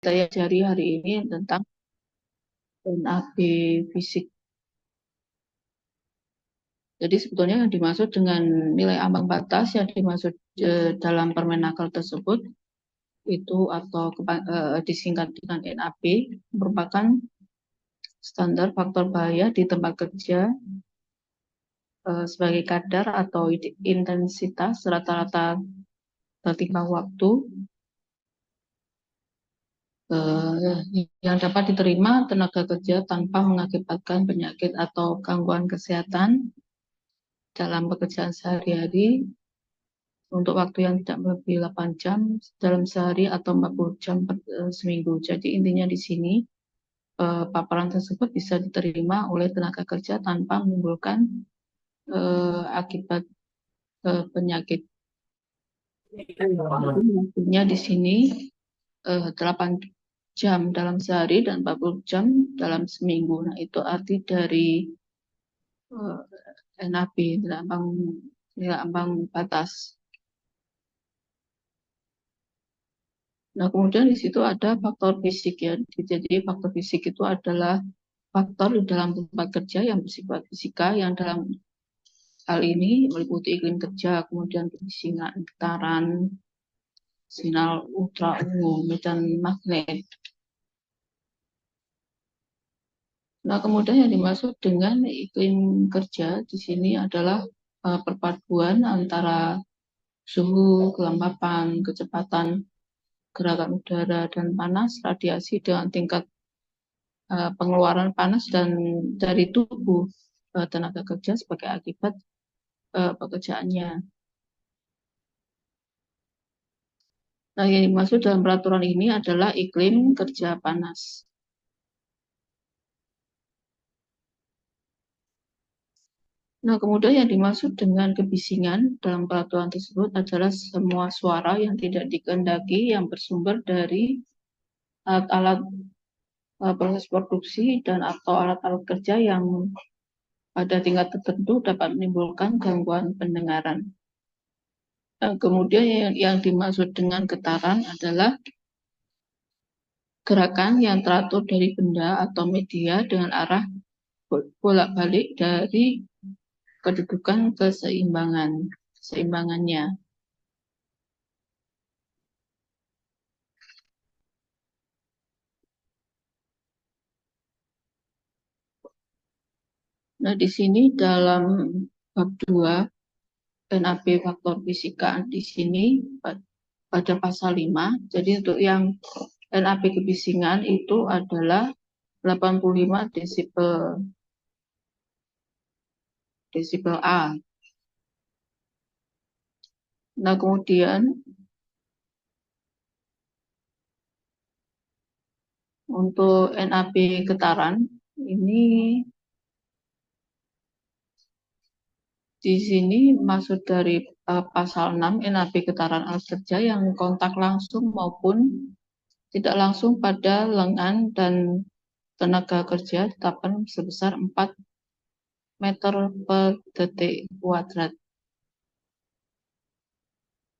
saya cari hari ini tentang NAB fisik. Jadi sebetulnya yang dimaksud dengan nilai ambang batas yang dimaksud dalam Permenaker tersebut itu atau disingkat dengan NAB merupakan standar faktor bahaya di tempat kerja sebagai kadar atau intensitas rata-rata tertimbang waktu yang dapat diterima tenaga kerja tanpa mengakibatkan penyakit atau gangguan kesehatan dalam pekerjaan sehari-hari untuk waktu yang tidak melebihi 8 jam dalam sehari atau 40 jam seminggu. Jadi intinya di sini paparan tersebut bisa diterima oleh tenaga kerja tanpa menimbulkan akibat penyakit. Waktunya di sini 8 jam dalam sehari dan 40 jam dalam seminggu. Nah, itu arti dari NAB, nilai ambang batas. Nah, kemudian di situ ada faktor fisik ya. Jadi faktor fisik itu adalah faktor di dalam tempat kerja yang bersifat fisika yang dalam hal ini meliputi iklim kerja, kemudian kebisingan, getaran, sinar ultraviolet, medan magnet. Nah, kemudian yang dimaksud dengan iklim kerja di sini adalah perpaduan antara suhu, kelembapan, kecepatan gerakan udara dan panas, radiasi dengan tingkat pengeluaran panas dan dari tubuh tenaga kerja sebagai akibat pekerjaannya. Nah, yang dimaksud dalam peraturan ini adalah iklim kerja panas. Nah, kemudian yang dimaksud dengan kebisingan dalam peraturan tersebut adalah semua suara yang tidak dikehendaki yang bersumber dari alat-alat proses produksi dan atau alat-alat kerja yang pada tingkat tertentu dapat menimbulkan gangguan pendengaran. Kemudian yang dimaksud dengan getaran adalah gerakan yang teratur dari benda atau media dengan arah bolak-balik dari kedudukan keseimbangannya. Nah, di sini dalam bab 2 NAB faktor fisika di sini pada pasal 5. Jadi untuk yang NAB kebisingan itu adalah 85 desibel A. Nah, kemudian untuk NAB getaran ini di sini maksud dari pasal 6 NAB getaran alat kerja yang kontak langsung maupun tidak langsung pada lengan dan tenaga kerja ditetapkan sebesar 4 meter per detik kuadrat.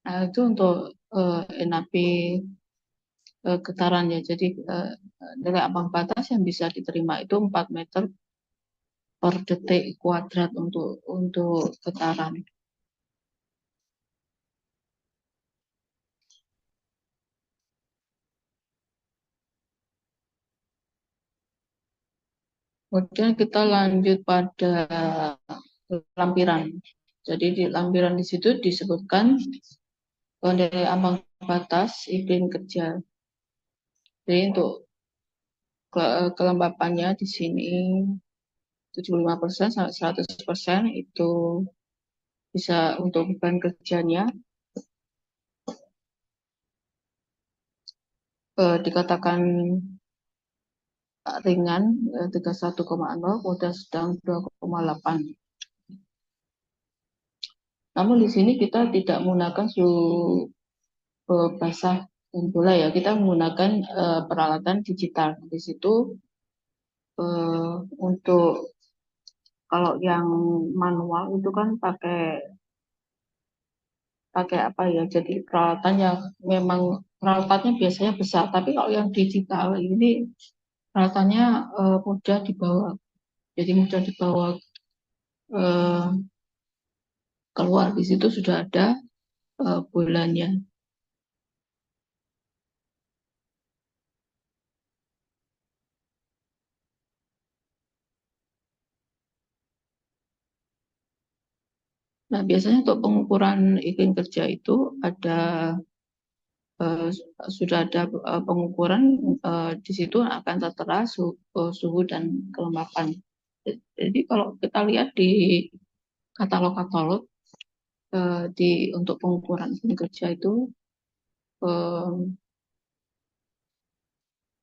Nah, itu untuk NAB getaran ya. Jadi nilai ambang batas yang bisa diterima itu 4 meter per detik kuadrat untuk getaran. Kemudian kita lanjut pada lampiran. Jadi di lampiran di situ disebutkan nilai ambang batas iklim kerja. Jadi untuk kelembapannya di sini 75% sampai 100% itu bisa untuk beban kerjanya dikatakan ringan 31,0, kemudian sedang 2,8. Namun di sini kita tidak menggunakan suhu basah dan bola ya, kita menggunakan peralatan digital. Di situ untuk kalau yang manual itu kan pakai apa ya? Jadi peralatan yang memang peralatannya biasanya besar, tapi kalau yang digital ini peralatannya mudah dibawa, jadi mudah dibawa eh, keluar. Di situ sudah ada bulannya. Nah, biasanya untuk pengukuran iklim kerja itu ada eh, sudah ada pengukuran, di situ akan tertera suhu dan kelembapan. Jadi kalau kita lihat di katalog-katalog untuk pengukuran iklim kerja itu, eh,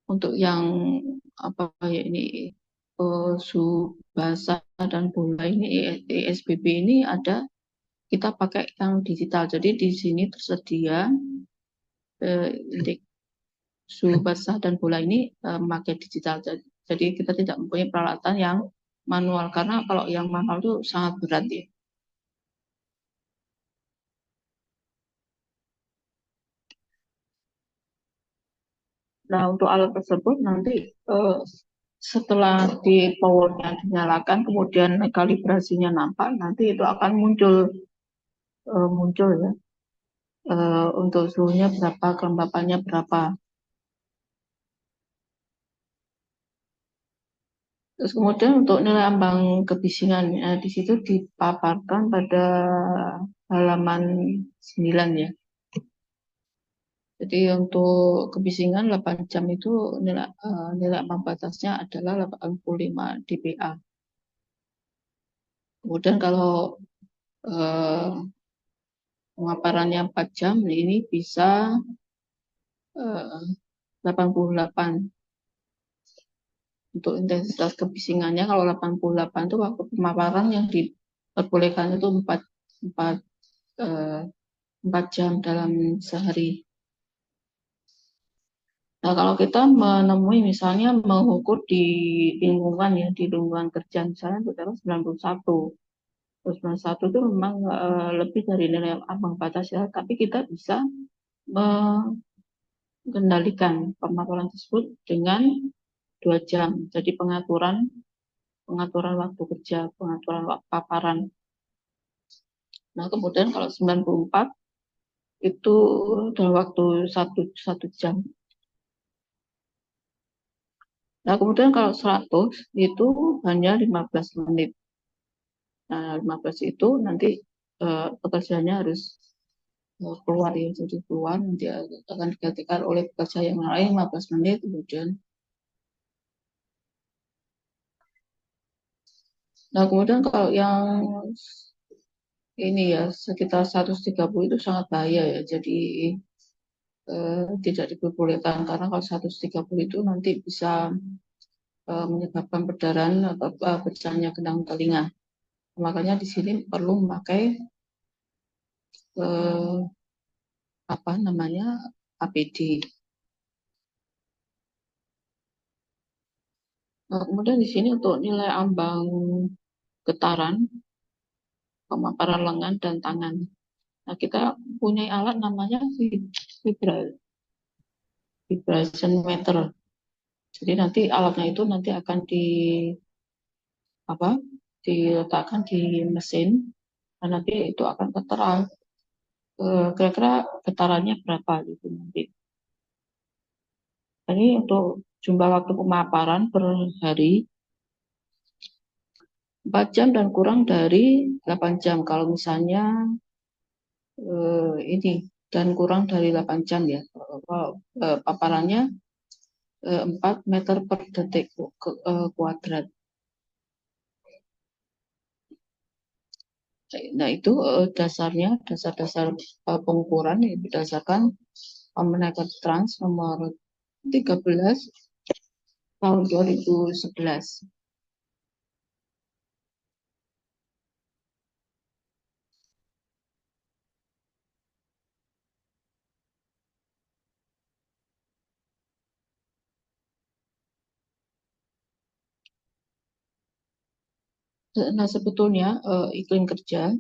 untuk yang apa ya ini, suhu basah dan bola ini, ESBB ini ada, kita pakai yang digital. Jadi di sini tersedia indeks suhu basah dan bola ini memakai digital. Jadi kita tidak mempunyai peralatan yang manual, karena kalau yang manual itu sangat berat ya. Nah, untuk alat tersebut nanti setelah di powernya dinyalakan, kemudian kalibrasinya nampak, nanti itu akan muncul ya, untuk suhunya berapa, kelembapannya berapa. Terus kemudian untuk nilai ambang kebisingan, di situ dipaparkan pada halaman 9 ya. Jadi untuk kebisingan 8 jam itu nilai ambang batasnya adalah 85 dPa. Kemudian kalau eh, pemaparannya 4 jam, ini bisa 88. Untuk intensitas kebisingannya kalau 88 itu waktu pemaparan yang diperbolehkan itu 4, 4, 4 jam dalam sehari. Nah, kalau kita menemui misalnya mengukur di lingkungan ya, di lingkungan kerja misalnya kita 91. Terus 91 itu memang lebih dari nilai ambang batas ya, tapi kita bisa mengendalikan pemaparan tersebut dengan 2 jam. Jadi pengaturan pengaturan waktu kerja, pengaturan waktu paparan. Nah, kemudian kalau 94 itu dalam waktu satu jam. Nah, kemudian kalau 100 itu hanya 15 menit. Nah, 15 itu nanti pekerjaannya harus keluar ya, jadi keluar nanti akan digantikan oleh pekerja yang lain 15 menit kemudian. Nah, kemudian kalau yang ini ya sekitar 130 itu sangat bahaya ya, jadi tidak diperbolehkan, karena kalau 130 itu nanti bisa menyebabkan perdarahan atau pecahnya gendang telinga. Makanya di sini perlu memakai eh, apa namanya, APD. Nah, kemudian di sini untuk nilai ambang getaran, pemaparan lengan dan tangan. Nah, kita punya alat namanya vibration meter. Jadi nanti alatnya itu nanti akan apa diletakkan di mesin, dan nanti itu akan tertera kira-kira getarannya berapa gitu nanti. Ini untuk jumlah waktu pemaparan per hari 4 jam dan kurang dari 8 jam. Kalau misalnya ini dan kurang dari 8 jam ya. Kalau paparannya 4 meter per detik kuadrat. Nah, itu dasarnya, dasar-dasar pengukuran yang berdasarkan Permenaker Trans nomor 13 tahun 2011. Nah, sebetulnya iklim kerja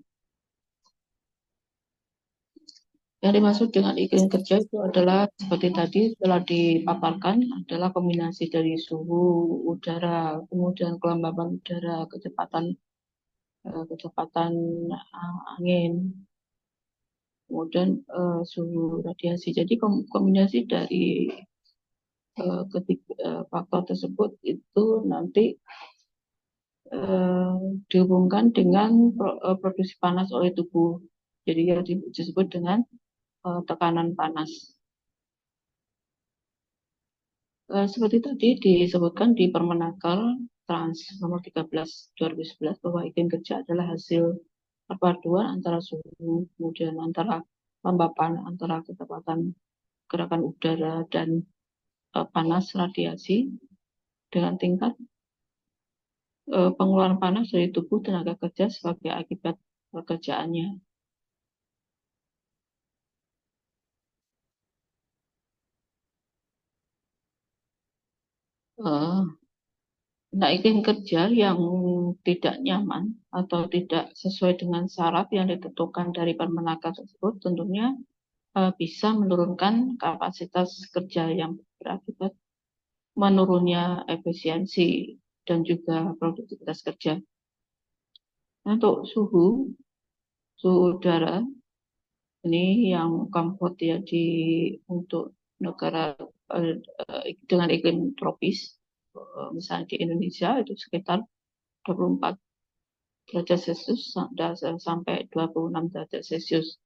Yang dimaksud dengan iklim kerja itu adalah seperti tadi telah dipaparkan adalah kombinasi dari suhu udara, kemudian kelembaban udara, kecepatan angin, kemudian suhu radiasi. Jadi kombinasi dari faktor tersebut itu nanti eh, dihubungkan dengan produksi panas oleh tubuh. Jadi yang disebut dengan tekanan panas. Seperti tadi disebutkan di Permenaker Trans nomor 13 2011 bahwa iklim kerja adalah hasil perpaduan antara suhu, kemudian antara kelembapan, antara kecepatan gerakan udara dan panas radiasi dengan tingkat pengeluaran panas dari tubuh tenaga kerja sebagai akibat pekerjaannya. Eh, Nah, iklim kerja yang tidak nyaman atau tidak sesuai dengan syarat yang ditentukan dari Permenaker tersebut tentunya bisa menurunkan kapasitas kerja yang berakibat menurunnya efisiensi dan juga produktivitas kerja. Nah, untuk suhu udara ini yang comfort ya untuk negara dengan iklim tropis, misalnya di Indonesia itu sekitar 24 derajat Celcius sampai 26 derajat Celcius.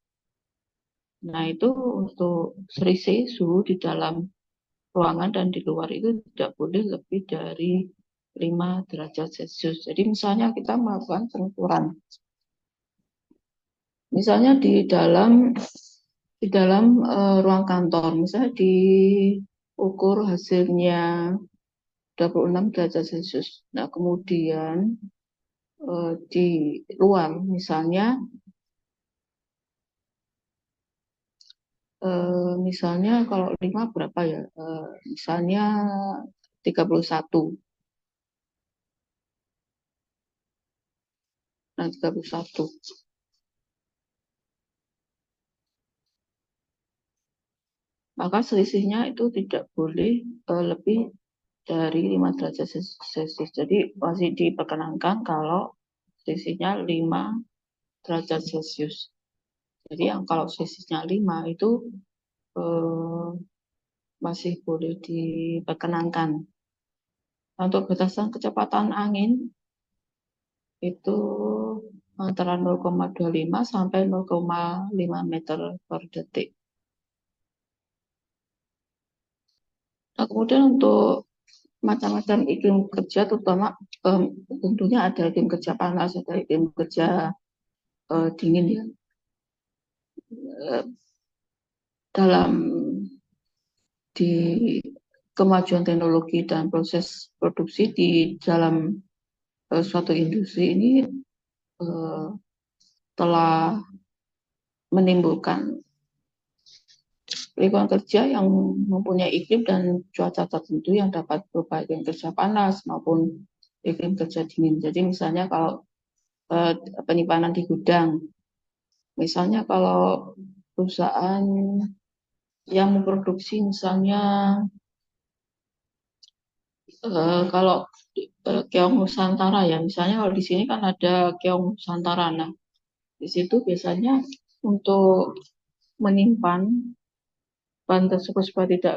Nah, itu untuk selisih suhu di dalam ruangan dan di luar itu tidak boleh lebih dari 5 derajat Celcius. Jadi misalnya kita melakukan pengukuran. Misalnya di dalam ruang kantor, misalnya diukur hasilnya 26 derajat Celcius. Nah, kemudian di luar misalnya misalnya kalau 5 berapa ya? Misalnya 31. Nah, 31. Maka selisihnya itu tidak boleh lebih dari 5 derajat Celcius. Jadi masih diperkenankan kalau selisihnya 5 derajat Celcius. Jadi yang kalau selisihnya 5 itu eh, masih boleh diperkenankan. Untuk batasan kecepatan angin itu antara 0,25 sampai 0,5 meter per detik. Nah, kemudian untuk macam-macam iklim kerja, terutama tentunya ada iklim kerja panas, ada iklim kerja dingin ya. Dalam di kemajuan teknologi dan proses produksi di dalam suatu industri ini uh, telah menimbulkan lingkungan kerja yang mempunyai iklim dan cuaca tertentu yang dapat berupa iklim kerja panas maupun iklim kerja dingin. Jadi misalnya kalau penyimpanan di gudang, misalnya kalau perusahaan yang memproduksi misalnya kalau keong Nusantara ya, misalnya kalau di sini kan ada keong Nusantara. Nah, di situ biasanya untuk menyimpan bahan tersebut supaya tidak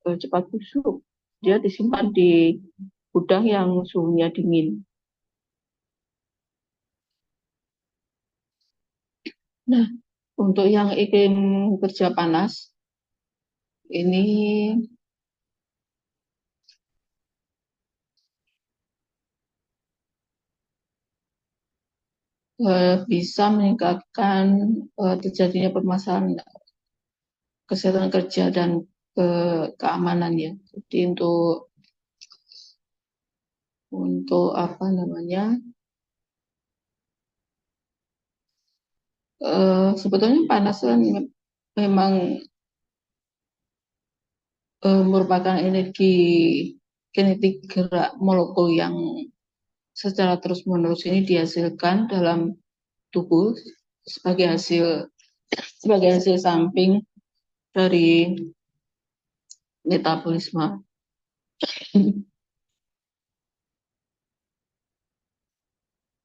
cepat busuk, dia disimpan di gudang yang suhunya dingin. Nah, untuk yang iklim kerja panas, ini bisa meningkatkan terjadinya permasalahan kesehatan kerja dan keamanan ya. Jadi untuk apa namanya, sebetulnya panas kan memang merupakan energi kinetik gerak molekul yang secara terus-menerus ini dihasilkan dalam tubuh sebagai hasil sebagai hasil samping dari metabolisme.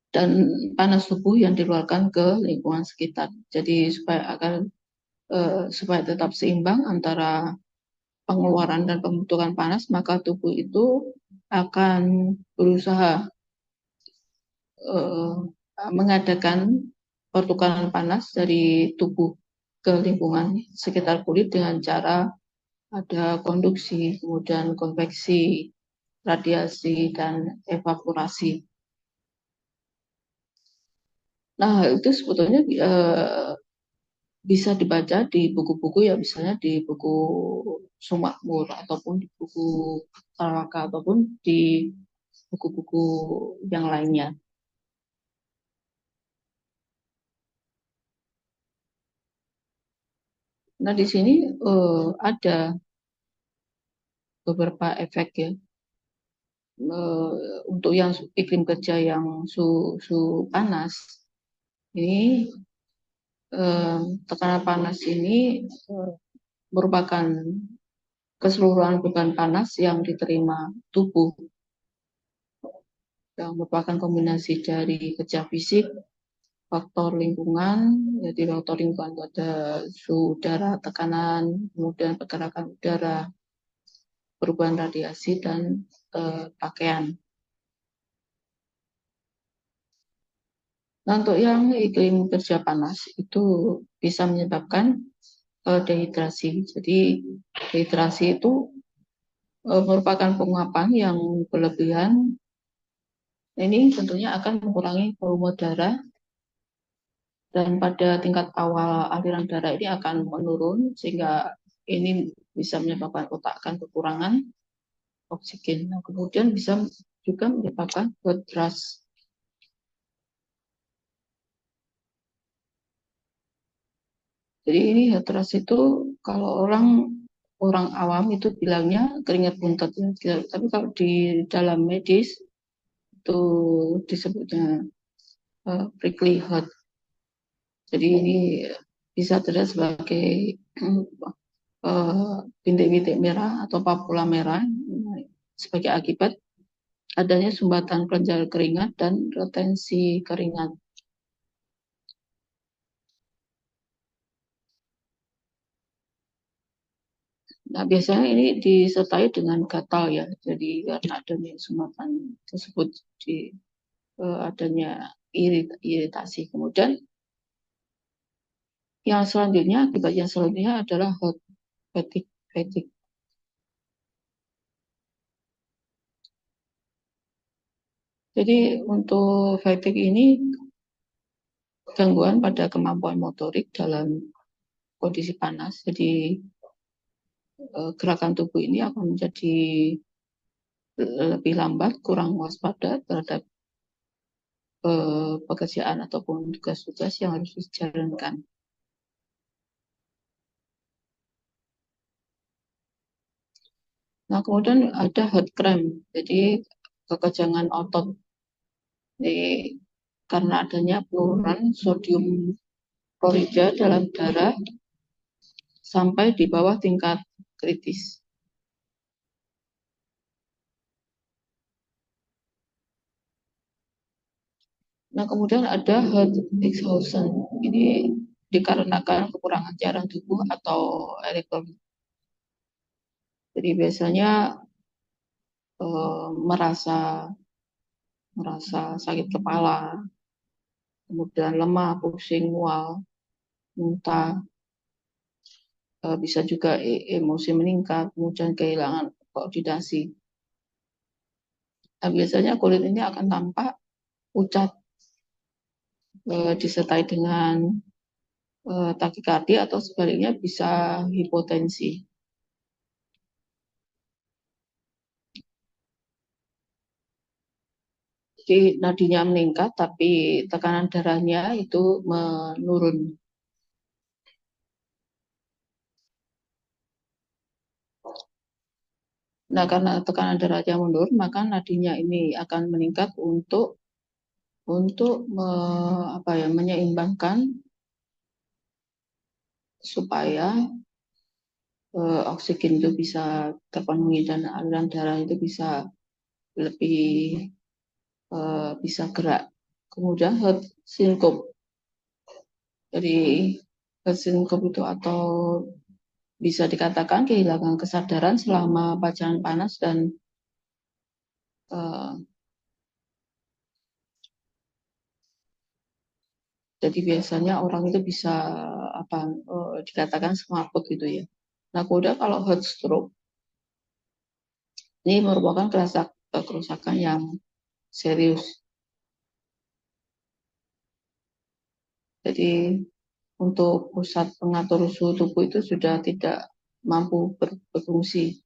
Dan panas tubuh yang dikeluarkan ke lingkungan sekitar. Jadi supaya tetap seimbang antara pengeluaran dan pembentukan panas, maka tubuh itu akan berusaha eh, mengadakan pertukaran panas dari tubuh ke lingkungan sekitar kulit dengan cara ada konduksi, kemudian konveksi, radiasi, dan evaporasi. Nah, itu sebetulnya bisa dibaca di buku-buku ya, misalnya di buku Sumakmur ataupun di buku Salawaka ataupun di buku-buku yang lainnya. Nah, di sini ada beberapa efek ya. Untuk yang iklim kerja yang suhu panas, ini tekanan panas ini merupakan keseluruhan beban panas yang diterima tubuh, yang merupakan kombinasi dari kerja fisik, faktor lingkungan. Jadi faktor lingkungan itu ada suhu udara, tekanan, kemudian pergerakan udara, perubahan radiasi, dan pakaian. Nah, untuk yang iklim kerja panas itu bisa menyebabkan dehidrasi. Jadi dehidrasi itu merupakan penguapan yang berlebihan. Ini tentunya akan mengurangi volume darah, dan pada tingkat awal aliran darah ini akan menurun sehingga ini bisa menyebabkan otak akan kekurangan oksigen. Nah, kemudian bisa juga menyebabkan heart rush. Jadi ini heart rush itu kalau orang orang awam itu bilangnya keringat buntut ya. Tapi kalau di dalam medis itu disebutnya prickly heart. Jadi ini bisa terlihat sebagai bintik-bintik merah atau papula merah sebagai akibat adanya sumbatan kelenjar keringat dan retensi keringat. Nah, biasanya ini disertai dengan gatal ya. Jadi karena adanya sumbatan tersebut, di adanya iritasi. Kemudian yang selanjutnya, akibat yang selanjutnya adalah hot fatigue. Fatigue. Jadi untuk fatigue ini gangguan pada kemampuan motorik dalam kondisi panas. Jadi gerakan tubuh ini akan menjadi lebih lambat, kurang waspada terhadap pekerjaan ataupun tugas-tugas yang harus dijalankan. Nah, kemudian ada heart cramp, jadi kekejangan otot. Jadi, karena adanya penurunan sodium klorida dalam darah sampai di bawah tingkat kritis. Nah, kemudian ada heart exhaustion. Ini dikarenakan kekurangan cairan tubuh atau elektrolit. Jadi biasanya merasa sakit kepala, kemudian lemah, pusing, mual, muntah, bisa juga emosi meningkat, kemudian kehilangan koordinasi. Nah, biasanya kulit ini akan tampak pucat, disertai dengan takikardia atau sebaliknya bisa hipotensi. Jadi nadinya meningkat, tapi tekanan darahnya itu menurun. Nah, karena tekanan darahnya menurun, maka nadinya ini akan meningkat untuk menyeimbangkan supaya oksigen itu bisa terpenuhi dan aliran darah itu bisa lebih bisa gerak. Kemudian heart syncope. Jadi heart syncope itu atau bisa dikatakan kehilangan kesadaran selama pacaran panas dan uh, jadi biasanya orang itu bisa apa dikatakan semaput gitu ya. Nah, kemudian kalau heart stroke ini merupakan kerusakan yang serius. Jadi untuk pusat pengatur suhu tubuh itu sudah tidak mampu berfungsi.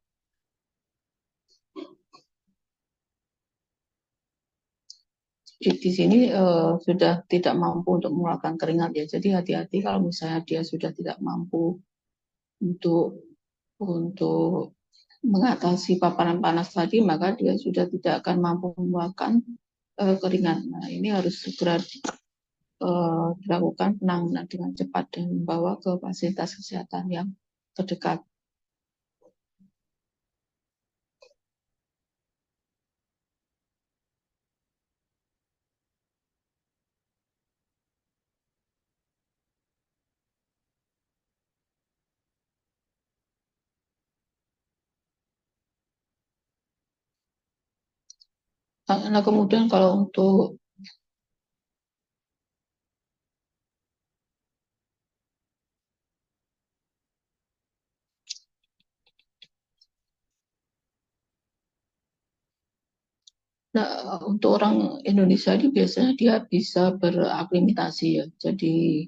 Di sini sudah tidak mampu untuk mengeluarkan keringat ya. Jadi hati-hati kalau misalnya dia sudah tidak mampu untuk mengatasi paparan panas tadi, maka dia sudah tidak akan mampu mengeluarkan keringat. Nah, ini harus segera dilakukan penanganan dengan cepat dan membawa ke fasilitas kesehatan yang terdekat. Nah, kemudian kalau untuk untuk orang Indonesia ini biasanya dia bisa beraklimatasi ya. Jadi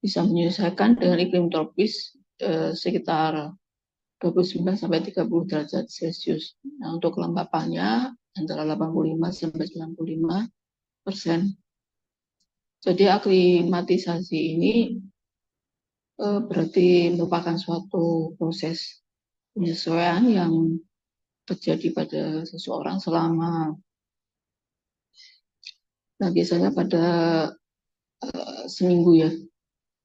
bisa menyesuaikan dengan iklim tropis sekitar 29 sampai 30 derajat Celcius. Nah, untuk kelembapannya antara 85 sampai 95%. Jadi aklimatisasi ini berarti merupakan suatu proses penyesuaian yang terjadi pada seseorang selama biasanya pada seminggu ya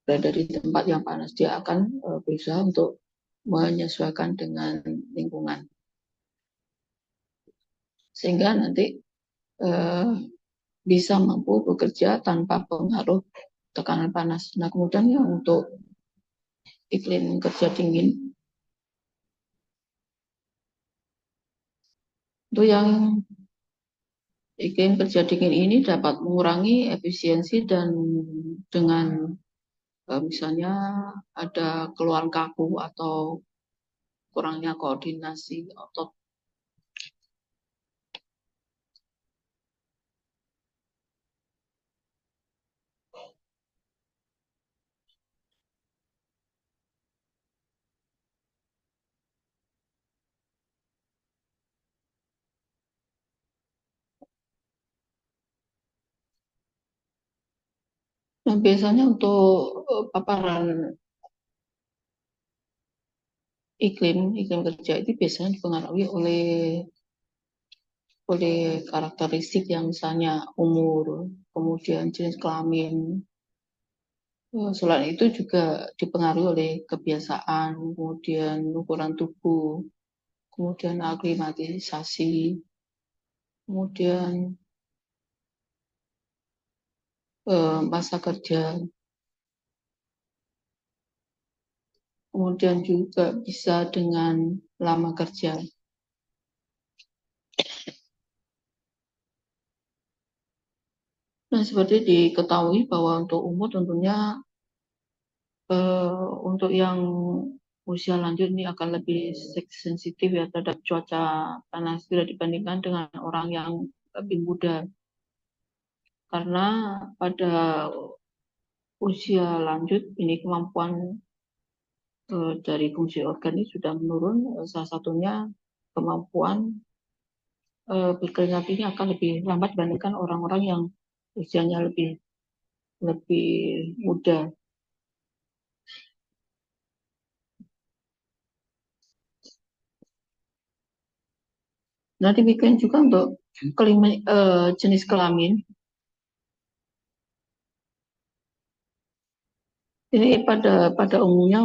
berada di tempat yang panas, dia akan berusaha untuk menyesuaikan dengan lingkungan sehingga nanti uh, bisa mampu bekerja tanpa pengaruh tekanan panas. Nah, kemudian yang untuk iklim kerja dingin itu yang iklim kerja dingin ini dapat mengurangi efisiensi dan dengan misalnya ada keluhan kaku atau kurangnya koordinasi otot. Nah, biasanya untuk paparan iklim kerja itu biasanya dipengaruhi oleh karakteristik yang misalnya umur, kemudian jenis kelamin. Selain itu juga dipengaruhi oleh kebiasaan, kemudian ukuran tubuh, kemudian aklimatisasi, kemudian masa kerja, kemudian juga bisa dengan lama kerja. Nah, seperti diketahui bahwa untuk umur tentunya untuk yang usia lanjut ini akan lebih sensitif ya terhadap cuaca panas bila dibandingkan dengan orang yang lebih muda. Karena pada usia lanjut ini kemampuan dari fungsi organ ini sudah menurun. Salah satunya kemampuan berkeringat ini akan lebih lambat dibandingkan orang-orang yang usianya lebih lebih muda. Nah, demikian juga untuk jenis kelamin. Ini pada umumnya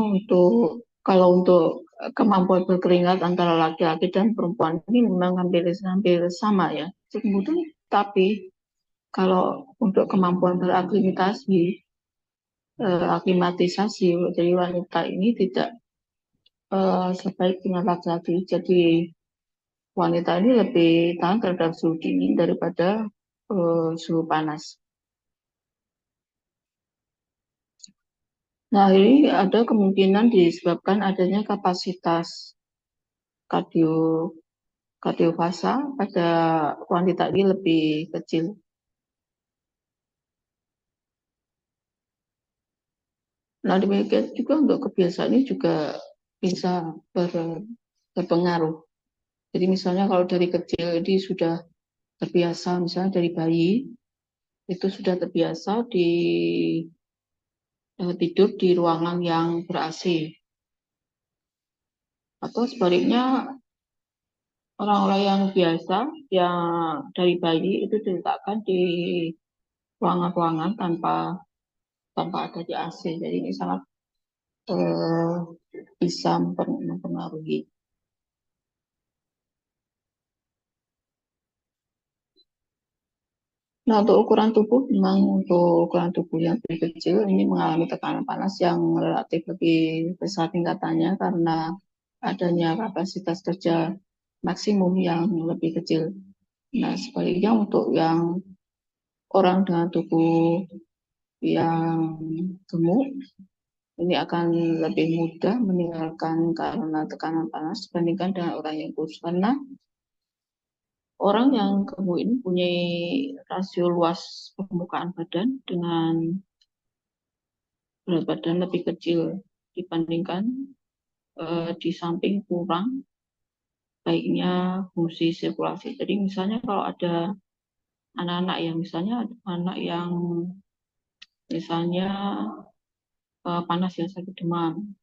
kalau untuk kemampuan berkeringat antara laki-laki dan perempuan ini memang hampir hampir sama ya. Kemudian tapi kalau untuk kemampuan aklimatisasi dari wanita ini tidak sebaik dengan laki-laki. Jadi wanita ini lebih tahan terhadap suhu dingin daripada suhu panas. Nah, ini ada kemungkinan disebabkan adanya kapasitas kardio kardiofasa pada wanita ini lebih kecil. Nah, demikian juga untuk kebiasaan ini juga bisa berpengaruh. Jadi misalnya kalau dari kecil ini sudah terbiasa, misalnya dari bayi, itu sudah terbiasa tidur di ruangan yang ber-AC. Atau sebaliknya orang-orang yang biasa, yang dari bayi itu diletakkan di ruangan-ruangan tanpa ada di AC. Jadi ini sangat eh, bisa mempengaruhi. Nah, untuk ukuran tubuh, memang untuk ukuran tubuh yang lebih kecil ini mengalami tekanan panas yang relatif lebih besar tingkatannya karena adanya kapasitas kerja maksimum yang lebih kecil. Nah, sebaliknya untuk yang orang dengan tubuh yang gemuk, ini akan lebih mudah meninggalkan karena tekanan panas dibandingkan dengan orang yang kurus. Karena orang yang gemuk ini punya rasio luas permukaan badan dengan berat badan lebih kecil dibandingkan di samping kurang baiknya fungsi sirkulasi. Jadi misalnya kalau ada anak-anak yang misalnya anak yang misalnya panas yang sakit demam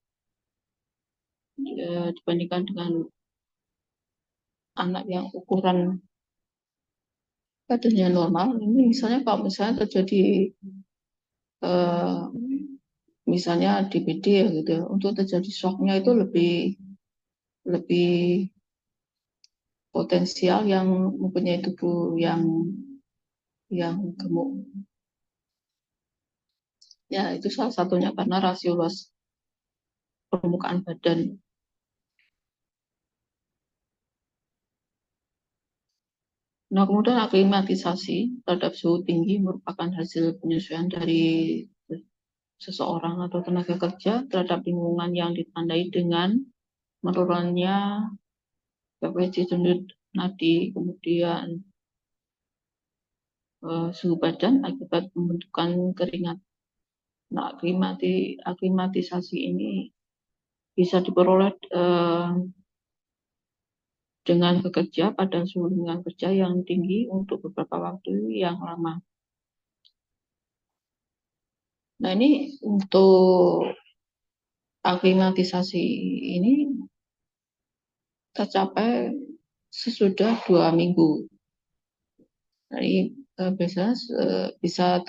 dibandingkan dengan anak yang ukuran badannya normal, ini misalnya kalau misalnya terjadi eh, misalnya DBD ya gitu ya, untuk terjadi shocknya itu lebih lebih potensial yang mempunyai tubuh yang gemuk. Ya, itu salah satunya karena rasio luas permukaan badan. Nah, kemudian aklimatisasi terhadap suhu tinggi merupakan hasil penyesuaian dari seseorang atau tenaga kerja terhadap lingkungan yang ditandai dengan menurunnya frekuensi denyut nadi, kemudian suhu badan akibat pembentukan keringat. Nah, aklimatisasi ini bisa diperoleh dengan bekerja pada suhu lingkungan kerja yang tinggi untuk beberapa waktu yang lama. Nah, ini untuk aklimatisasi ini tercapai sesudah 2 minggu. Jadi biasanya bisa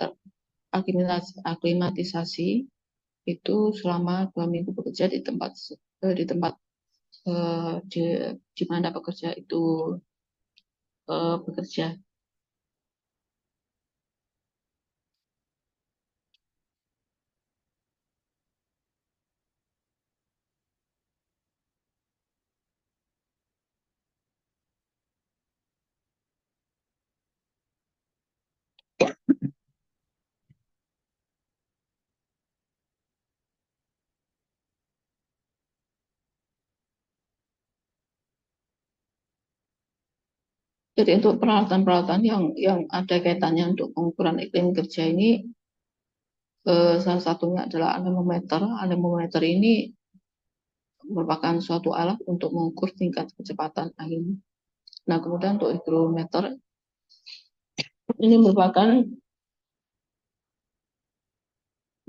aklimatisasi itu selama 2 minggu bekerja di tempat di mana pekerja itu bekerja. Jadi untuk peralatan-peralatan yang ada kaitannya untuk pengukuran iklim kerja ini salah satunya adalah anemometer. Anemometer ini merupakan suatu alat untuk mengukur tingkat kecepatan angin. Nah, kemudian untuk hidrometer ini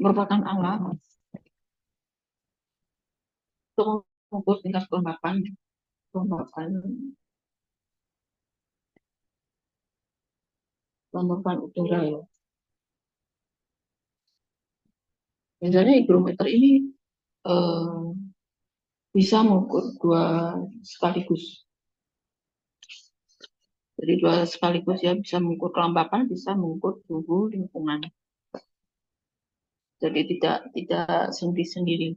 merupakan alat untuk mengukur tingkat kelembapan kelembapan udara ya. Misalnya hygrometer ini eh, bisa mengukur dua sekaligus. Jadi dua sekaligus ya, bisa mengukur kelembapan, bisa mengukur suhu lingkungan. Jadi tidak sendiri-sendiri.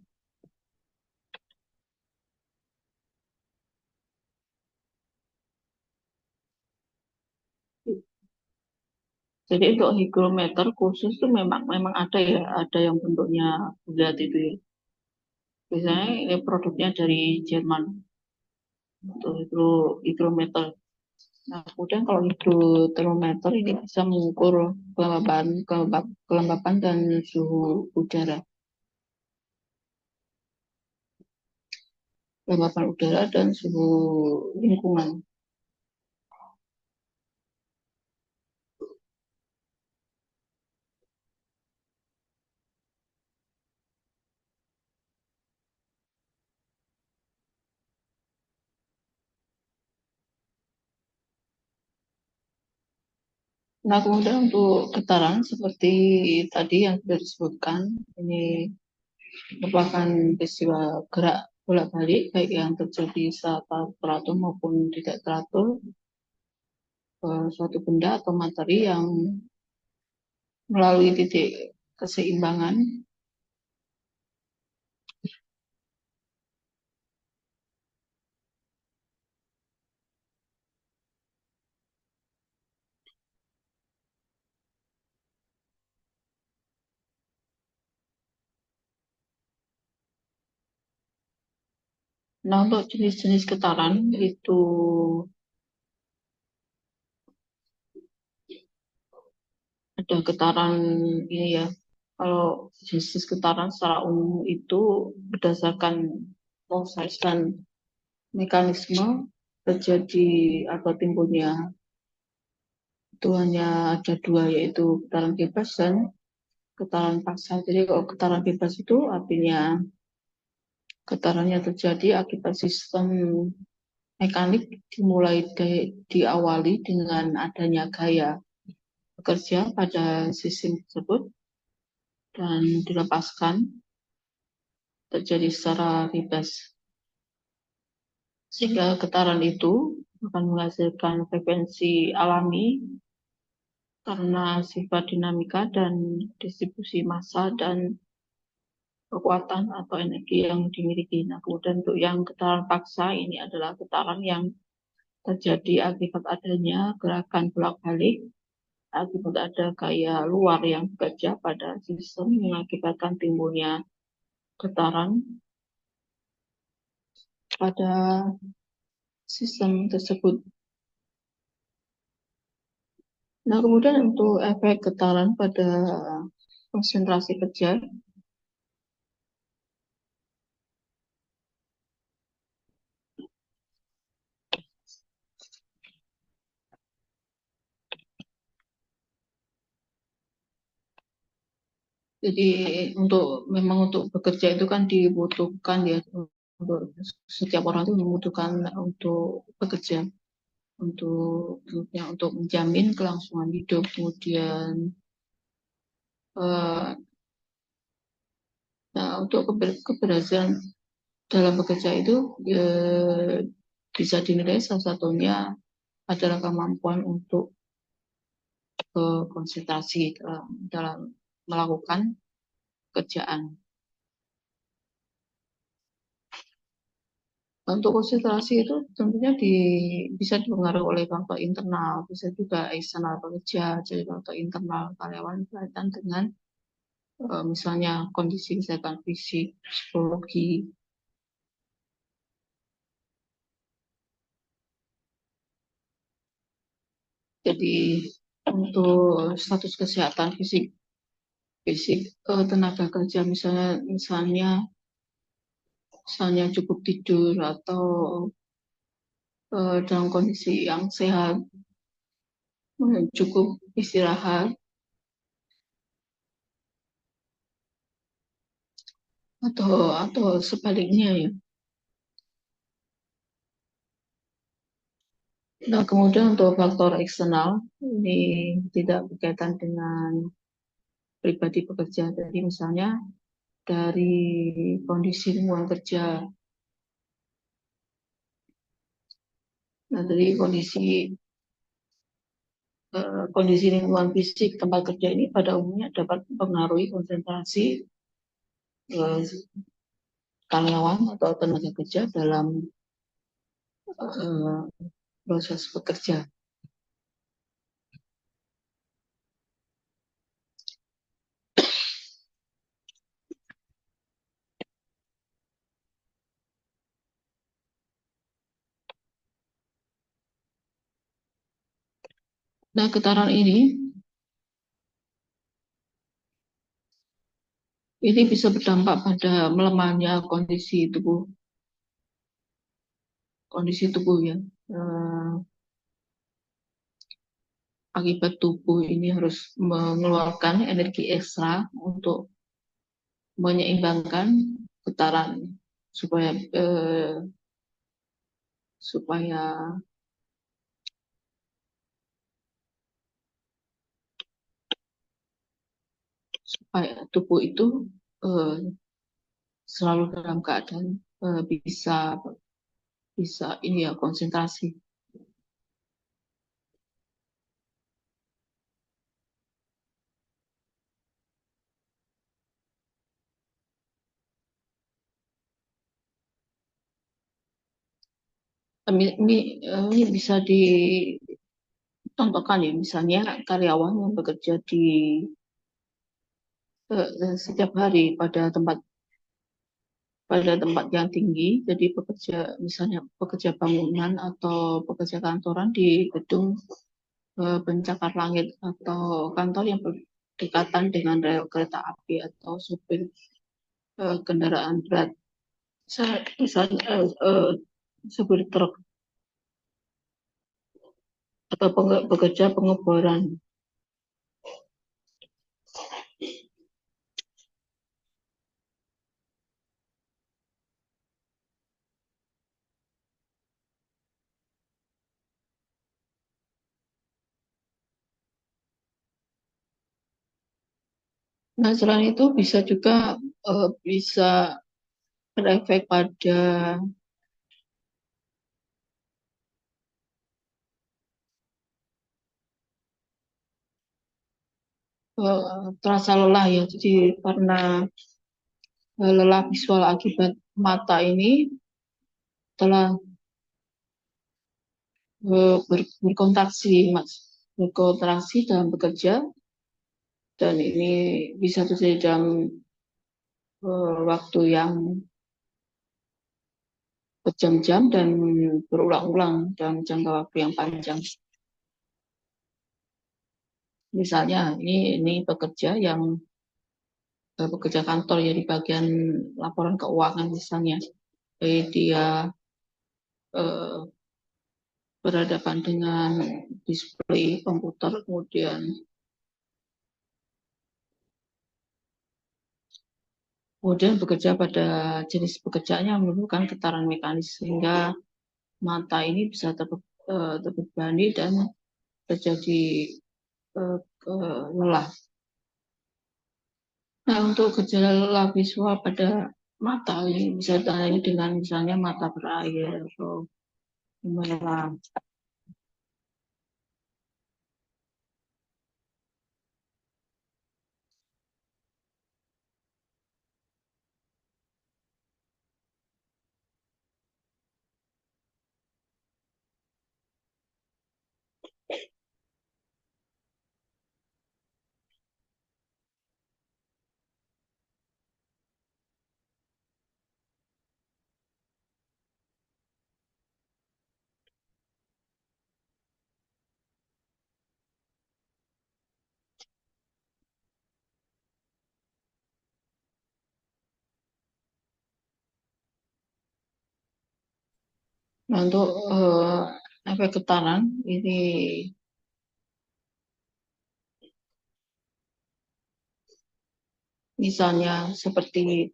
Jadi untuk hygrometer khusus tuh memang memang ada ya, ada yang bentuknya bulat itu ya. Biasanya ini produknya dari Jerman untuk hygrometer. Nah, kemudian kalau hidrotermometer ini bisa mengukur kelembapan dan suhu udara, kelembapan udara dan suhu lingkungan. Nah, kemudian untuk getaran seperti tadi yang sudah disebutkan, ini merupakan peristiwa gerak bolak-balik baik yang terjadi saat teratur maupun tidak teratur suatu benda atau materi yang melalui titik keseimbangan. Nah, untuk jenis-jenis getaran itu ada getaran ini ya. Kalau jenis getaran secara umum itu berdasarkan proses dan mekanisme terjadi atau timbulnya itu hanya ada dua, yaitu getaran bebas dan getaran paksa. Jadi kalau getaran bebas itu artinya getarannya terjadi akibat sistem mekanik diawali dengan adanya gaya bekerja pada sistem tersebut dan dilepaskan terjadi secara bebas. Sehingga getaran itu akan menghasilkan frekuensi alami karena sifat dinamika dan distribusi massa dan kekuatan atau energi yang dimiliki. Nah, kemudian untuk yang getaran paksa ini adalah getaran yang terjadi akibat adanya gerakan bolak-balik, akibat ada gaya luar yang bekerja pada sistem mengakibatkan timbulnya getaran pada sistem tersebut. Nah, kemudian untuk efek getaran pada konsentrasi kerja, jadi memang untuk bekerja itu kan dibutuhkan ya, untuk setiap orang itu membutuhkan untuk bekerja, untuk menjamin kelangsungan hidup, kemudian eh, nah, untuk keberhasilan dalam bekerja itu bisa dinilai salah satunya adalah kemampuan untuk konsentrasi dalam melakukan kerjaan. Untuk konsentrasi itu tentunya bisa dipengaruhi oleh faktor internal, bisa juga eksternal pekerja, jadi faktor internal karyawan berkaitan dengan misalnya kondisi kesehatan fisik, psikologi. Jadi untuk status kesehatan fisik, fisik tenaga kerja misalnya cukup tidur atau dalam kondisi yang sehat, cukup istirahat atau sebaliknya ya. Nah, kemudian untuk faktor eksternal ini tidak berkaitan dengan pribadi pekerja. Jadi misalnya dari kondisi lingkungan kerja. Nah, dari kondisi lingkungan fisik tempat kerja ini pada umumnya dapat mempengaruhi konsentrasi eh, karyawan atau tenaga kerja dalam eh, proses bekerja. Nah, getaran ini bisa berdampak pada melemahnya kondisi tubuh ya. Eh, Akibat tubuh ini harus mengeluarkan energi ekstra untuk menyeimbangkan getaran supaya supaya supaya tubuh itu eh, selalu dalam keadaan bisa bisa ini ya konsentrasi. Ini bisa dicontohkan ya, misalnya karyawan yang bekerja di setiap hari pada tempat yang tinggi, jadi misalnya pekerja bangunan atau pekerja kantoran di gedung pencakar langit atau kantor yang berdekatan dengan rel kereta api atau supir kendaraan berat, misalnya supir truk atau pekerja pengeboran. Nah, selain itu bisa juga bisa berefek pada terasa lelah ya. Jadi karena lelah visual akibat mata ini telah berkontraksi, mas, berkontraksi dalam bekerja dan ini bisa terjadi dalam waktu yang berjam-jam dan berulang-ulang dalam jangka waktu yang panjang. Misalnya ini pekerja yang pekerja kantor ya di bagian laporan keuangan misalnya. Dia eh, berhadapan dengan display komputer, kemudian bekerja pada jenis pekerjaannya yang memerlukan getaran mekanis sehingga mata ini bisa terbebani dan terjadi eh, lelah. Nah, untuk gejala lelah visual pada mata ini bisa ditandai dengan misalnya mata berair atau merah. Nah, untuk efek getaran ini misalnya seperti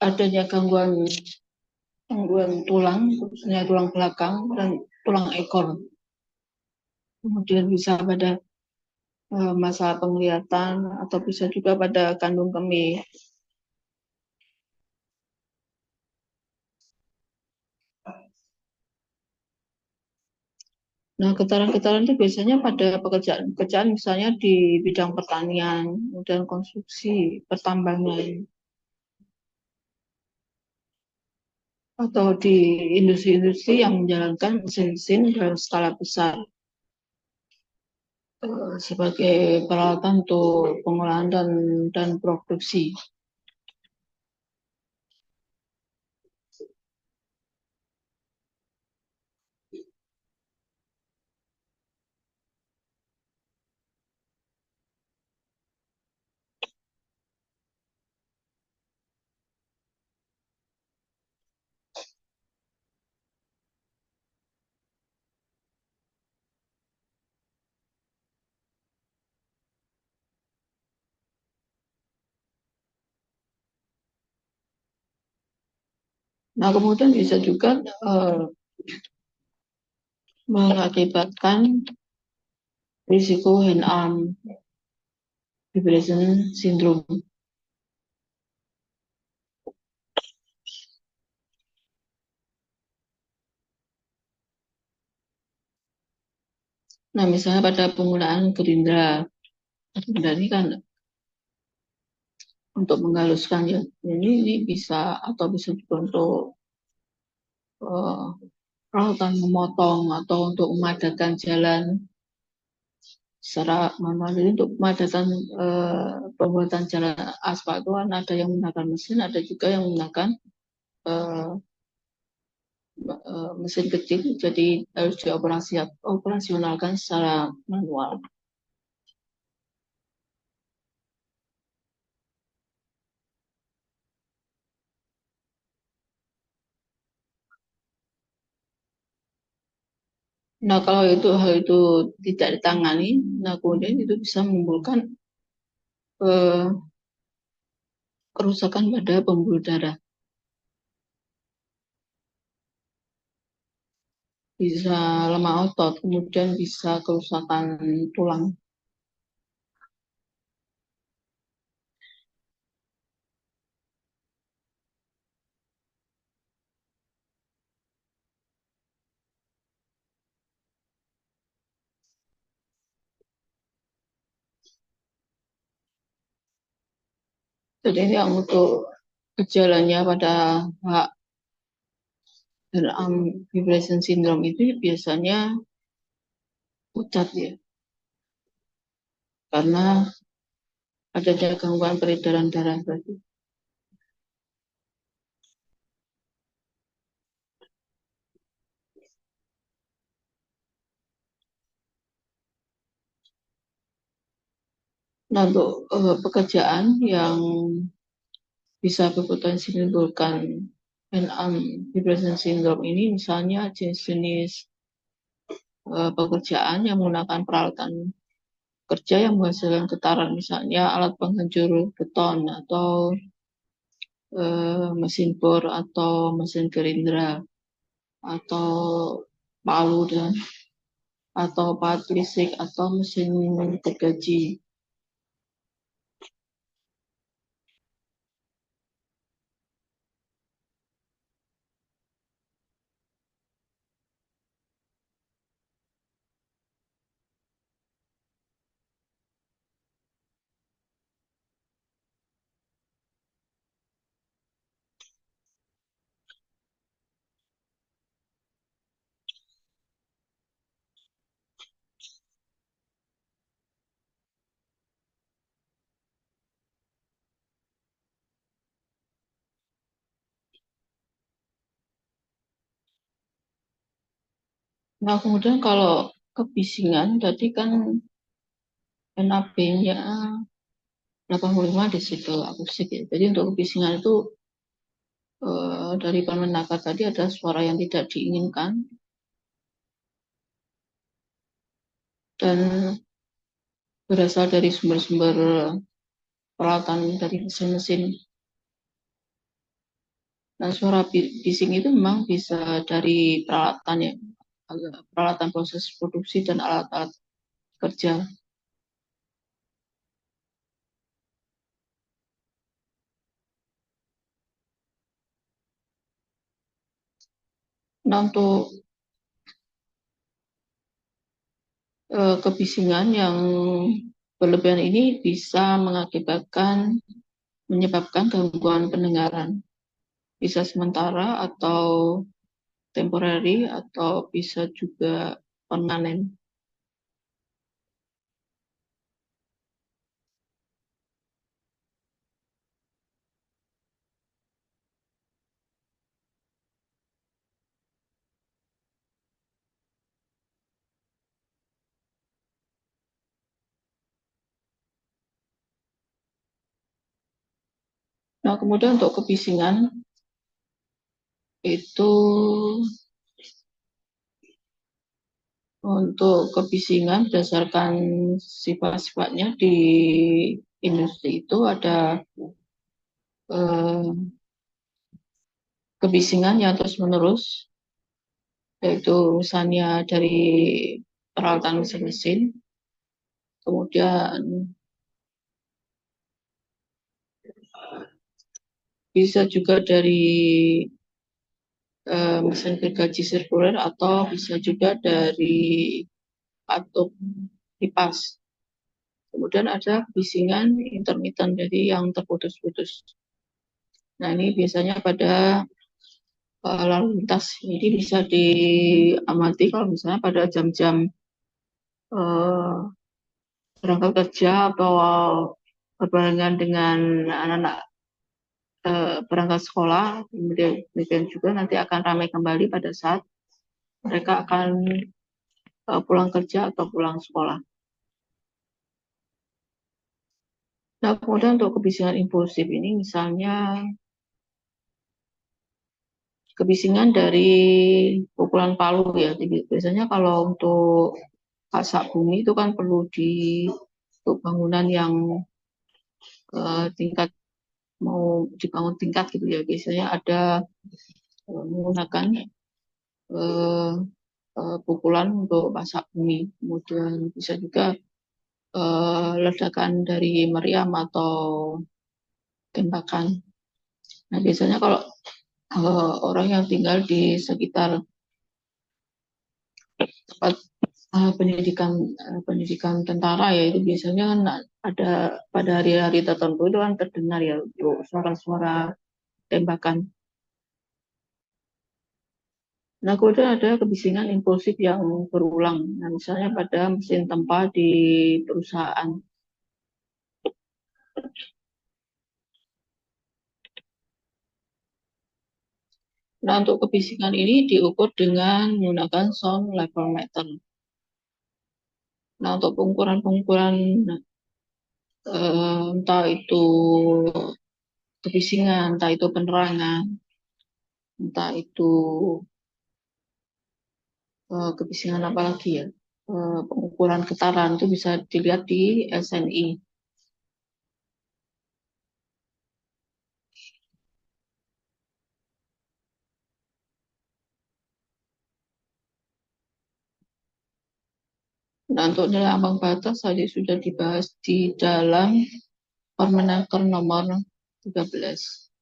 adanya gangguan tulang, khususnya tulang belakang dan tulang ekor. Kemudian bisa pada masalah penglihatan atau bisa juga pada kandung kemih. Nah, getaran-getaran itu biasanya pada pekerjaan-pekerjaan misalnya di bidang pertanian, kemudian konstruksi, pertambangan, atau di industri-industri yang menjalankan mesin-mesin dalam skala besar sebagai peralatan untuk pengolahan dan produksi. Nah, kemudian bisa juga mengakibatkan risiko hand arm vibration syndrome. Nah, misalnya pada penggunaan gerindra, gerindra ini kan untuk menghaluskan ya, ini bisa atau bisa juga untuk eh, peralatan memotong atau untuk memadatkan jalan secara manual. Jadi untuk memadatan pembuatan jalan aspal itu kan ada yang menggunakan mesin, ada juga yang menggunakan eh, mesin kecil, jadi harus operasionalkan secara manual. Nah, kalau hal itu tidak ditangani, nah kemudian itu bisa menimbulkan eh, kerusakan pada pembuluh darah, bisa lemah otot, kemudian bisa kerusakan tulang. Jadi ini yang untuk gejalanya pada hak dan vibration syndrome itu biasanya pucat ya, karena adanya gangguan peredaran darah tadi. Nah, untuk pekerjaan yang bisa berpotensi menimbulkan vibration syndrome ini, misalnya jenis-jenis pekerjaan yang menggunakan peralatan kerja yang menghasilkan getaran, misalnya alat penghancur beton atau mesin bor atau mesin gerindra atau palu dan atau pahat listrik atau mesin gergaji. Nah, kemudian kalau kebisingan, tadi kan NAB-nya 85 desibel akustik ya. Jadi untuk kebisingan itu dari pemenakar tadi ada suara yang tidak diinginkan dan berasal dari sumber-sumber peralatan dari mesin-mesin. Nah, suara bising itu memang bisa dari peralatan ya, peralatan proses produksi dan alat-alat kerja. Nah, untuk Kebisingan yang berlebihan ini bisa menyebabkan gangguan pendengaran, bisa sementara atau temporary atau bisa juga permanen. Nah, kemudian itu untuk kebisingan berdasarkan sifat-sifatnya di industri itu ada eh, kebisingan yang terus-menerus, yaitu misalnya dari peralatan mesin-mesin, kemudian bisa juga dari mesin gergaji sirkuler atau bisa juga dari katup kipas. Kemudian ada bisingan intermittent, jadi yang terputus-putus. Nah, ini biasanya pada lalu lintas. Jadi bisa diamati kalau misalnya pada jam-jam eh, berangkat kerja atau berbarengan dengan anak-anak berangkat sekolah, kemudian demikian juga nanti akan ramai kembali pada saat mereka akan pulang kerja atau pulang sekolah. Nah, kemudian untuk kebisingan impulsif ini misalnya kebisingan dari pukulan palu ya. Jadi, biasanya kalau untuk pasak bumi itu kan perlu untuk bangunan yang tingkat mau dibangun tingkat gitu ya. Biasanya ada menggunakan eh, pukulan untuk pasak bumi. Kemudian bisa juga ledakan dari meriam atau tembakan. Nah, biasanya kalau orang yang tinggal di sekitar tempat pendidikan tentara ya, itu biasanya kan ada pada hari-hari tertentu itu kan terdengar ya untuk suara-suara tembakan. Nah, kemudian ada kebisingan impulsif yang berulang. Nah, misalnya pada mesin tempa di perusahaan. Nah, untuk kebisingan ini diukur dengan menggunakan sound level meter. Nah, untuk pengukuran-pengukuran entah itu kebisingan, entah itu penerangan, entah itu kebisingan apa lagi ya, pengukuran getaran itu bisa dilihat di SNI. Nah, untuk nilai ambang batas tadi sudah dibahas di dalam Permenaker nomor 13.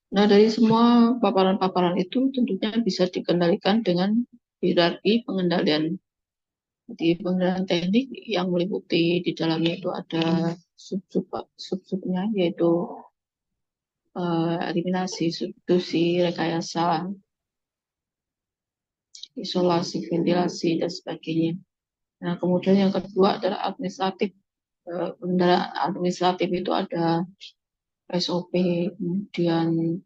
Nah, dari semua paparan-paparan itu tentunya bisa dikendalikan dengan hierarki pengendalian. Jadi pengendalian teknik yang meliputi di dalamnya itu ada sub-subnya, yaitu eliminasi, substitusi, rekayasa, isolasi, ventilasi, dan sebagainya. Nah, kemudian yang kedua adalah administratif. Pengendalian administratif itu ada SOP, kemudian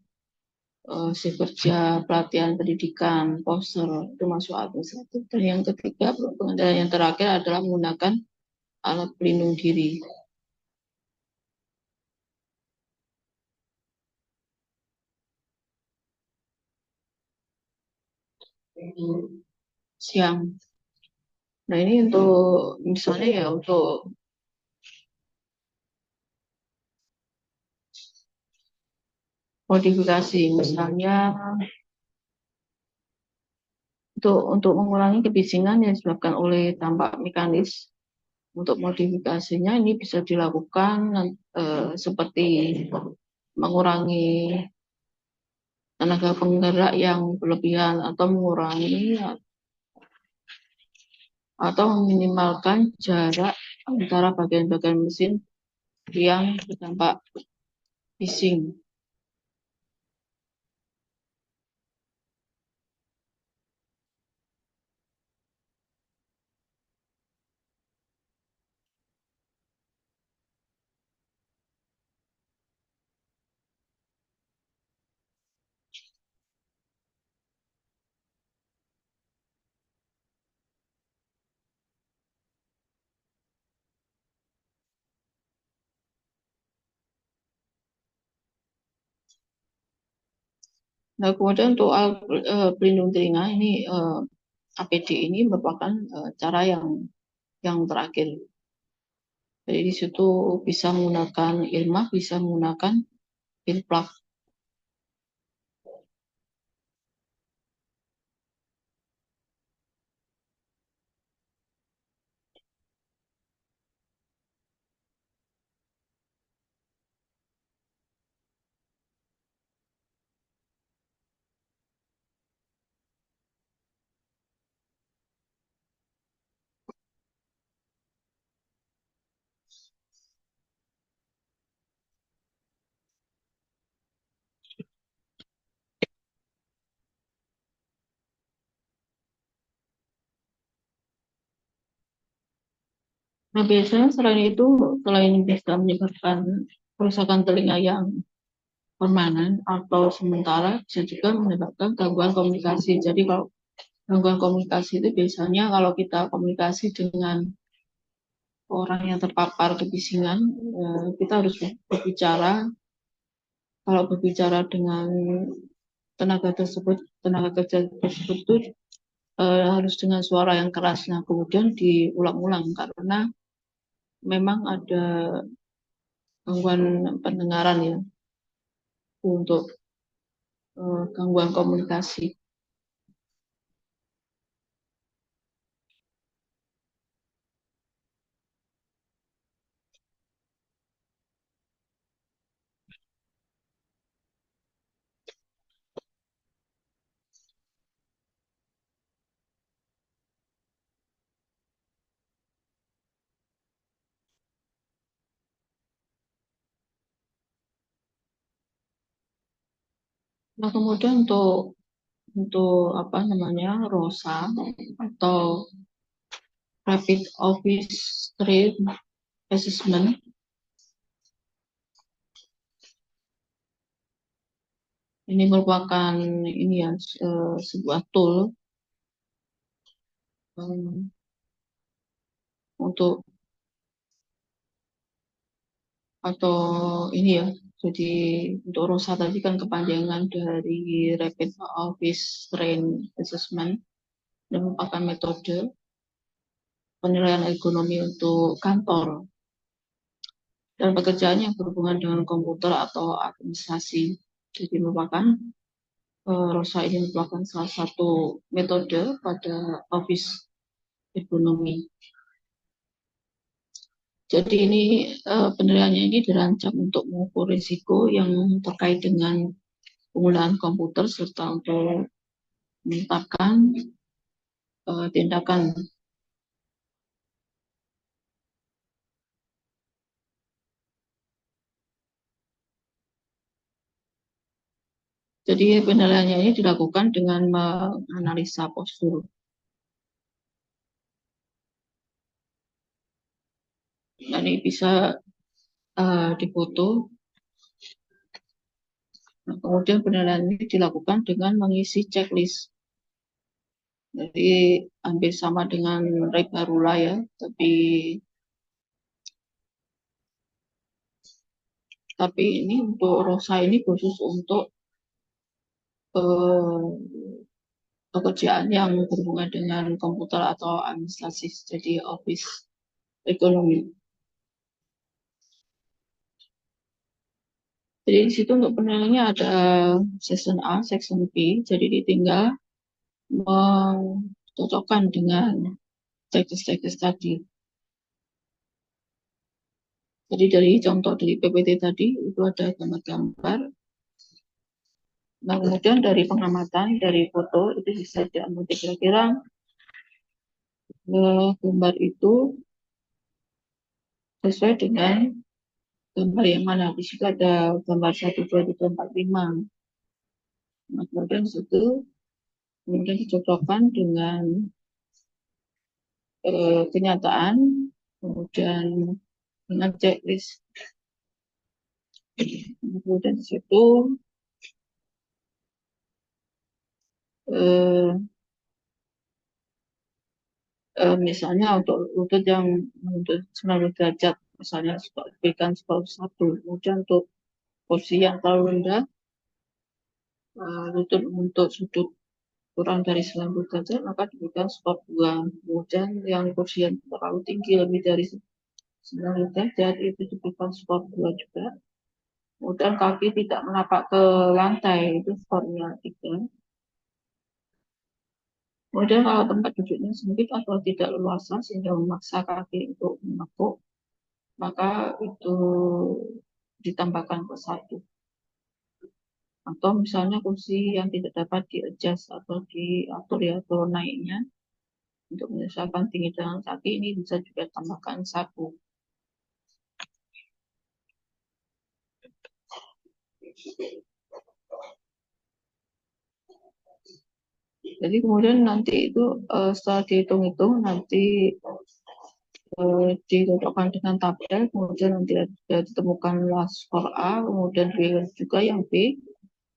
shift kerja, pelatihan pendidikan, poster, itu masuk administratif. Dan yang ketiga, pengendalian yang terakhir adalah menggunakan alat pelindung diri. Siang. Nah, ini untuk misalnya ya untuk modifikasi, misalnya untuk mengurangi kebisingan yang disebabkan oleh dampak mekanis. Untuk modifikasinya ini bisa dilakukan seperti mengurangi tenaga penggerak yang berlebihan atau mengurangi atau meminimalkan jarak antara bagian-bagian mesin yang terdampak bising. Nah, kemudian untuk alat pelindung telinga ini APD ini merupakan cara yang terakhir. Jadi di situ bisa menggunakan irmah, bisa menggunakan earplug. Nah, biasanya selain itu, selain bisa menyebabkan kerusakan telinga yang permanen atau sementara, bisa juga menyebabkan gangguan komunikasi. Jadi kalau gangguan komunikasi itu biasanya kalau kita komunikasi dengan orang yang terpapar kebisingan, kita harus berbicara. Kalau berbicara dengan tenaga kerja tersebut itu harus dengan suara yang keras. Nah, kemudian diulang-ulang karena memang ada gangguan pendengaran ya untuk gangguan komunikasi. Nah, kemudian untuk apa namanya ROSA atau Rapid Office Strength Assessment ini merupakan ini ya sebuah tool um, untuk atau ini ya. Jadi untuk ROSA tadi kan kepanjangan dari Rapid Office Strength Assessment dan merupakan metode penilaian ergonomi untuk kantor dan pekerjaan yang berhubungan dengan komputer atau administrasi. Jadi merupakan ROSA ini merupakan salah satu metode pada office ergonomi. Jadi ini penilaiannya ini dirancang untuk mengukur risiko yang terkait dengan penggunaan komputer serta untuk menetapkan tindakan. Jadi penilaiannya ini dilakukan dengan menganalisa postur. Dan ini bisa difoto. Nah, kemudian penilaian ini dilakukan dengan mengisi checklist. Jadi hampir sama dengan Regarula ya, tapi ini untuk ROSA ini khusus untuk pekerjaan yang berhubungan dengan komputer atau administrasi, jadi office ekonomi. Jadi di situ untuk penilaiannya ada section A, section B, jadi ditinggal mencocokkan dengan checklist tadi. Jadi dari contoh dari PPT tadi itu ada gambar-gambar Nah, kemudian dari pengamatan, dari foto itu bisa diambil kira-kira gambar itu sesuai dengan gambar yang mana. Di situ ada gambar 1, 2, 3, 4, 5. Nah, kemudian di situ kemudian dicocokkan dengan kenyataan, kemudian dengan checklist. Kemudian di situ eh, misalnya untuk lutut yang untuk 90 derajat, misalnya berikan skor 1. Kemudian untuk posisi yang terlalu rendah, lutut untuk sudut kurang dari 90 derajat, maka diberikan skor 2. Kemudian yang kursi yang terlalu tinggi lebih dari 90 derajat itu diberikan skor 2 juga. Kemudian kaki tidak menapak ke lantai itu skornya 3. Kemudian kalau tempat duduknya sempit atau tidak leluasa sehingga memaksa kaki untuk menekuk, maka itu ditambahkan ke 1. Atau misalnya kursi yang tidak dapat di-adjust atau diatur ya turun naiknya untuk menyesuaikan tinggi dengan kaki, ini bisa juga tambahkan 1. Jadi kemudian nanti itu setelah dihitung-hitung nanti dicocokkan dengan tabel, kemudian nanti ada ditemukanlah skor A, kemudian juga yang B,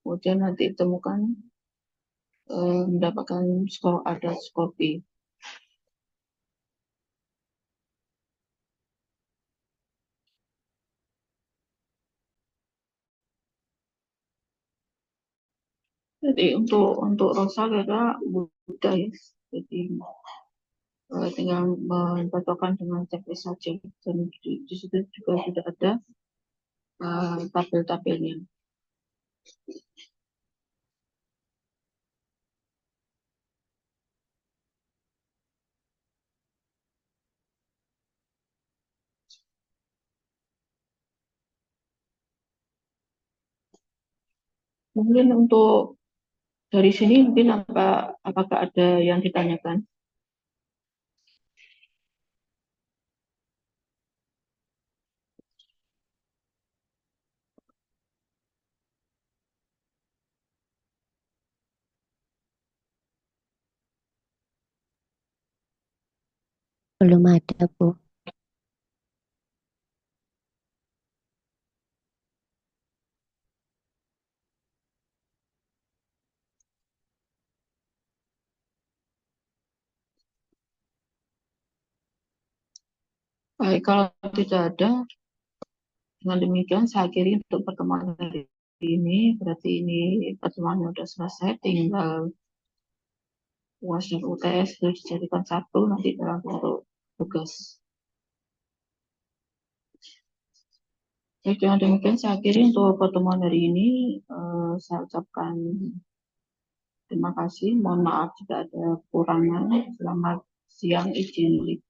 kemudian nanti ditemukan mendapatkan skor A dan skor B. Jadi untuk Rosa kira mudah ya. Jadi tinggal mencocokkan dengan checklist saja. Dan di situ juga sudah ada tabel-tabelnya. Mungkin untuk dari sini mungkin apakah ada yang ditanyakan? Belum ada, Bu. Baik, kalau tidak ada, dengan demikian saya akhiri untuk pertemuan hari ini. Berarti ini pertemuannya sudah selesai, tinggal UAS dan UTS itu dijadikan 1 nanti dalam bentuk tugas. Jadi dengan demikian saya akhiri untuk pertemuan hari ini. Saya ucapkan terima kasih. Mohon maaf jika ada kekurangan. Selamat siang, izin.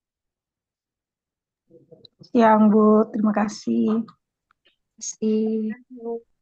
Siang, Bu. Terima kasih. Terima kasih.